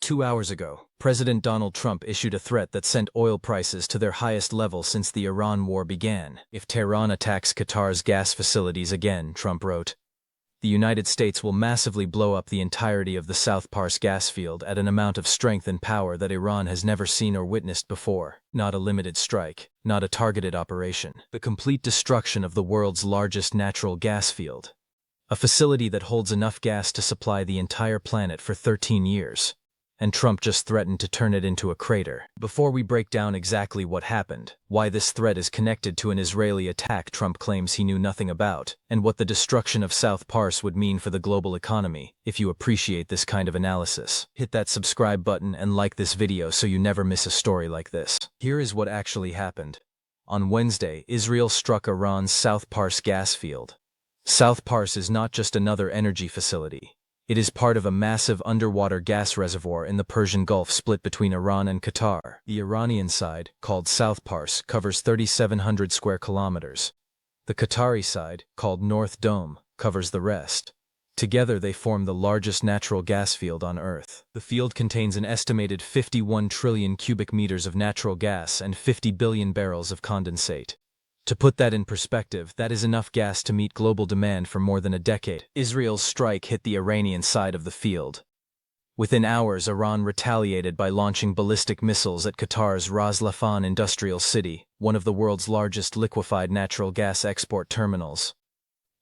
2 hours ago, President Donald Trump issued a threat that sent oil prices to their highest level since the Iran war began. If Tehran attacks Qatar's gas facilities again, Trump wrote, the United States will massively blow up the entirety of the South Pars gas field at an amount of strength and power that Iran has never seen or witnessed before. Not a limited strike, not a targeted operation. The complete destruction of the world's largest natural gas field. A facility that holds enough gas to supply the entire planet for 13 years. And Trump just threatened to turn it into a crater. Before we break down exactly what happened, why this threat is connected to an Israeli attack Trump claims he knew nothing about, and what the destruction of South Pars would mean for the global economy, if you appreciate this kind of analysis, hit that subscribe button and like this video so you never miss a story like this. Here is what actually happened. On Wednesday, Israel struck Iran's South Pars gas field. South Pars is not just another energy facility. It is part of a massive underwater gas reservoir in the Persian Gulf split between Iran and Qatar. The Iranian side, called South Pars, covers 3,700 square kilometers. The Qatari side, called North Dome, covers the rest. Together they form the largest natural gas field on Earth. The field contains an estimated 51 trillion cubic meters of natural gas and 50 billion barrels of condensate. To put that in perspective, that is enough gas to meet global demand for more than a decade. Israel's strike hit the Iranian side of the field. Within hours, Iran retaliated by launching ballistic missiles at Qatar's Ras Laffan industrial city, one of the world's largest liquefied natural gas export terminals.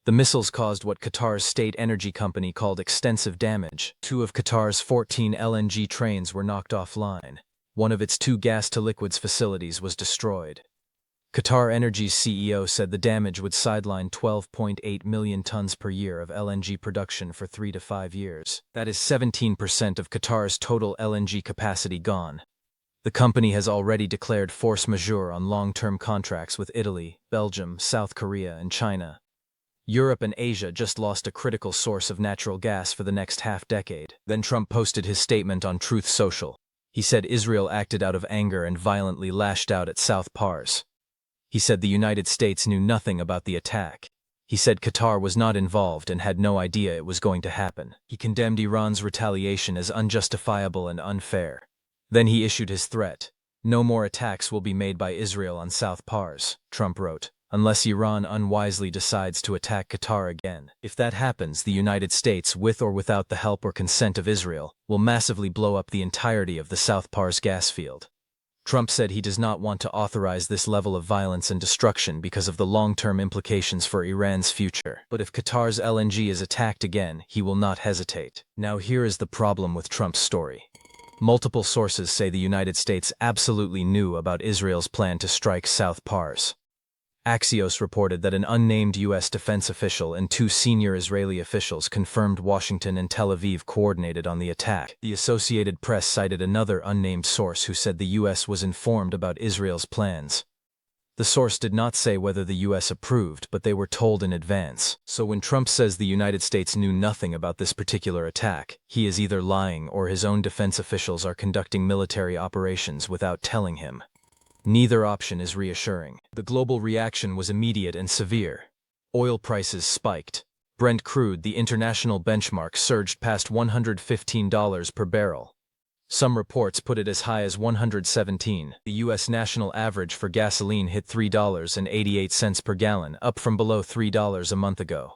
The missiles caused what Qatar's state energy company called extensive damage. 2 of Qatar's 14 LNG trains were knocked offline. One of its 2 gas-to-liquids facilities was destroyed. QatarEnergy's CEO said the damage would sideline 12.8 million tons per year of LNG production for 3 to 5 years. That is 17% of Qatar's total LNG capacity gone. The company has already declared force majeure on long-term contracts with Italy, Belgium, South Korea, and China. Europe and Asia just lost a critical source of natural gas for the next half-decade. Then Trump posted his statement on Truth Social. He said Israel acted out of anger and violently lashed out at South Pars. He said the United States knew nothing about the attack. He said Qatar was not involved and had no idea it was going to happen. He condemned Iran's retaliation as unjustifiable and unfair. Then he issued his threat. No more attacks will be made by Israel on South Pars, Trump wrote, unless Iran unwisely decides to attack Qatar again. If that happens, the United States, with or without the help or consent of Israel, will massively blow up the entirety of the South Pars gas field. Trump said he does not want to authorize this level of violence and destruction because of the long-term implications for Iran's future. But if Qatar's LNG is attacked again, he will not hesitate. Now here is the problem with Trump's story. Multiple sources say the United States absolutely knew about Israel's plan to strike South Pars. Axios reported that an unnamed U.S. defense official and 2 senior Israeli officials confirmed Washington and Tel Aviv coordinated on the attack. The Associated Press cited another unnamed source who said the U.S. was informed about Israel's plans. The source did not say whether the U.S. approved, but they were told in advance. So when Trump says the United States knew nothing about this particular attack, he is either lying or his own defense officials are conducting military operations without telling him. Neither option is reassuring. The global reaction was immediate and severe. Oil prices spiked. Brent crude, the international benchmark, surged past $115 per barrel. Some reports put it as high as $117. The U.S. national average for gasoline hit $3.88 per gallon, up from below $3 a month ago.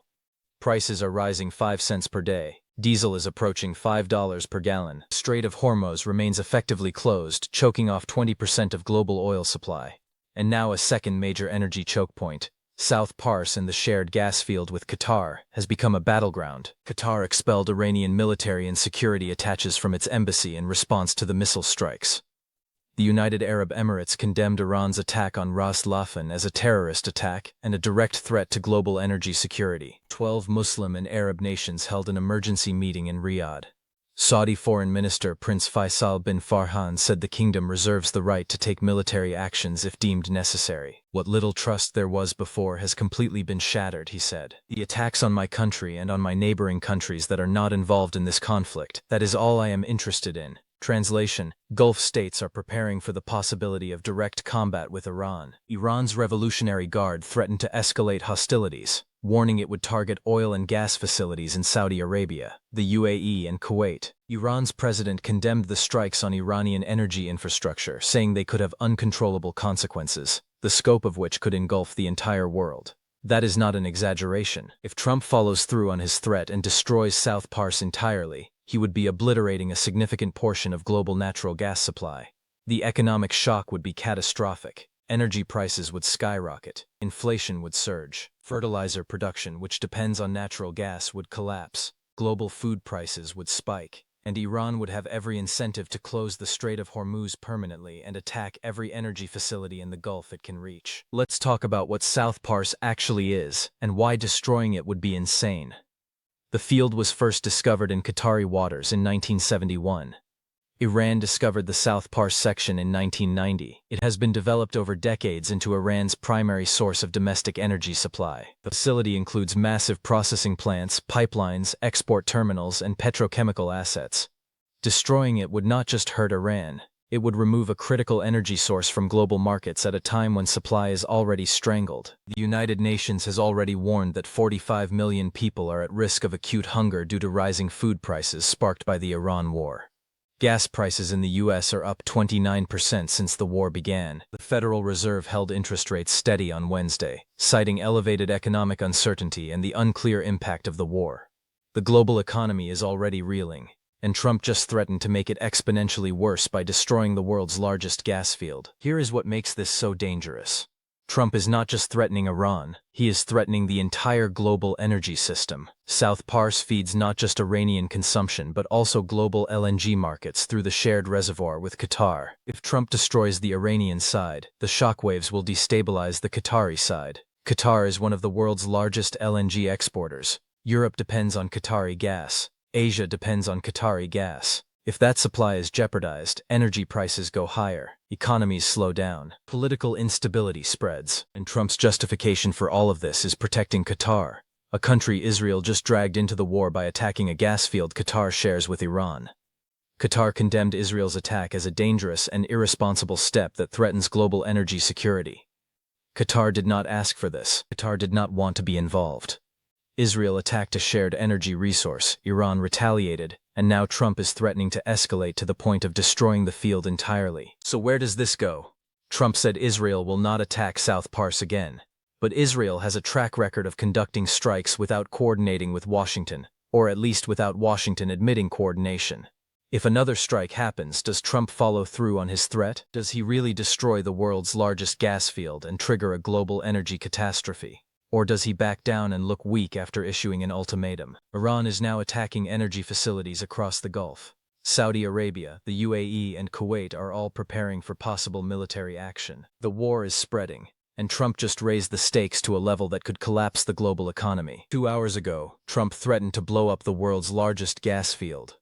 Prices are rising 5 cents per day. Diesel is approaching $5 per gallon. Strait of Hormuz remains effectively closed, choking off 20% of global oil supply. And now a second major energy choke point. South Pars in the shared gas field with Qatar has become a battleground. Qatar expelled Iranian military and security attaches from its embassy in response to the missile strikes. The United Arab Emirates condemned Iran's attack on Ras Laffan as a terrorist attack and a direct threat to global energy security. 12 Muslim and Arab nations held an emergency meeting in Riyadh. Saudi Foreign Minister Prince Faisal bin Farhan said the kingdom reserves the right to take military actions if deemed necessary. What little trust there was before has completely been shattered, he said. The attacks on my country and on my neighboring countries that are not involved in this conflict, that is all I am interested in. Translation: Gulf states are preparing for the possibility of direct combat with Iran. Iran's Revolutionary Guard threatened to escalate hostilities, warning it would target oil and gas facilities in Saudi Arabia, the UAE, and Kuwait. Iran's president condemned the strikes on Iranian energy infrastructure, saying they could have uncontrollable consequences, the scope of which could engulf the entire world. That is not an exaggeration. If Trump follows through on his threat and destroys South Pars entirely, he would be obliterating a significant portion of global natural gas supply. The economic shock would be catastrophic. Energy prices would skyrocket. Inflation would surge. Fertilizer production, which depends on natural gas, would collapse. Global food prices would spike. And Iran would have every incentive to close the Strait of Hormuz permanently and attack every energy facility in the Gulf it can reach. Let's talk about what South Pars actually is, and why destroying it would be insane. The field was first discovered in Qatari waters in 1971. Iran discovered the South Pars section in 1990. It has been developed over decades into Iran's primary source of domestic energy supply. The facility includes massive processing plants, pipelines, export terminals, and petrochemical assets. Destroying it would not just hurt Iran, it would remove a critical energy source from global markets at a time when supply is already strangled. The United Nations has already warned that 45 million people are at risk of acute hunger due to rising food prices sparked by the Iran war. Gas prices in the U.S. are up 29% since the war began. The Federal Reserve held interest rates steady on Wednesday, citing elevated economic uncertainty and the unclear impact of the war. The global economy is already reeling, and Trump just threatened to make it exponentially worse by destroying the world's largest gas field. Here is what makes this so dangerous. Trump is not just threatening Iran, he is threatening the entire global energy system. South Pars feeds not just Iranian consumption but also global LNG markets through the shared reservoir with Qatar. If Trump destroys the Iranian side, the shockwaves will destabilize the Qatari side. Qatar is one of the world's largest LNG exporters. Europe depends on Qatari gas. Asia depends on Qatari gas. If that supply is jeopardized, energy prices go higher, economies slow down, political instability spreads, and Trump's justification for all of this is protecting Qatar, a country Israel just dragged into the war by attacking a gas field Qatar shares with Iran. Qatar condemned Israel's attack as a dangerous and irresponsible step that threatens global energy security. Qatar did not ask for this. Qatar did not want to be involved. Israel attacked a shared energy resource, Iran retaliated, and now Trump is threatening to escalate to the point of destroying the field entirely. So where does this go? Trump said Israel will not attack South Pars again. But Israel has a track record of conducting strikes without coordinating with Washington, or at least without Washington admitting coordination. If another strike happens, does Trump follow through on his threat? Does he really destroy the world's largest gas field and trigger a global energy catastrophe? Or does he back down and look weak after issuing an ultimatum? Iran is now attacking energy facilities across the Gulf. Saudi Arabia, the UAE, and Kuwait are all preparing for possible military action. The war is spreading, and Trump just raised the stakes to a level that could collapse the global economy. 2 hours ago, Trump threatened to blow up the world's largest gas field.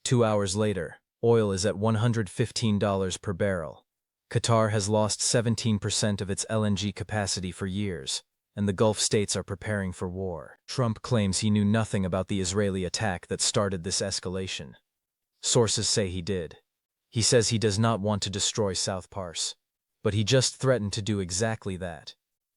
2 hours later, oil is at $115 per barrel. Qatar has lost 17% of its LNG capacity for years, and the Gulf states are preparing for war. Trump claims he knew nothing about the Israeli attack that started this escalation. Sources say he did. He says he does not want to destroy South Pars, but he just threatened to do exactly that.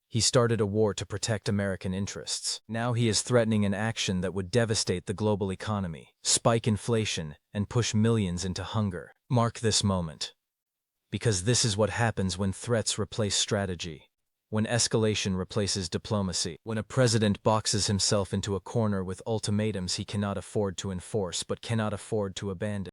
He started a war to protect American interests. Now he is threatening an action that would devastate the global economy, spike inflation, and push millions into hunger. Mark this moment. Because this is what happens when threats replace strategy. When escalation replaces diplomacy, when a president boxes himself into a corner with ultimatums he cannot afford to enforce but cannot afford to abandon.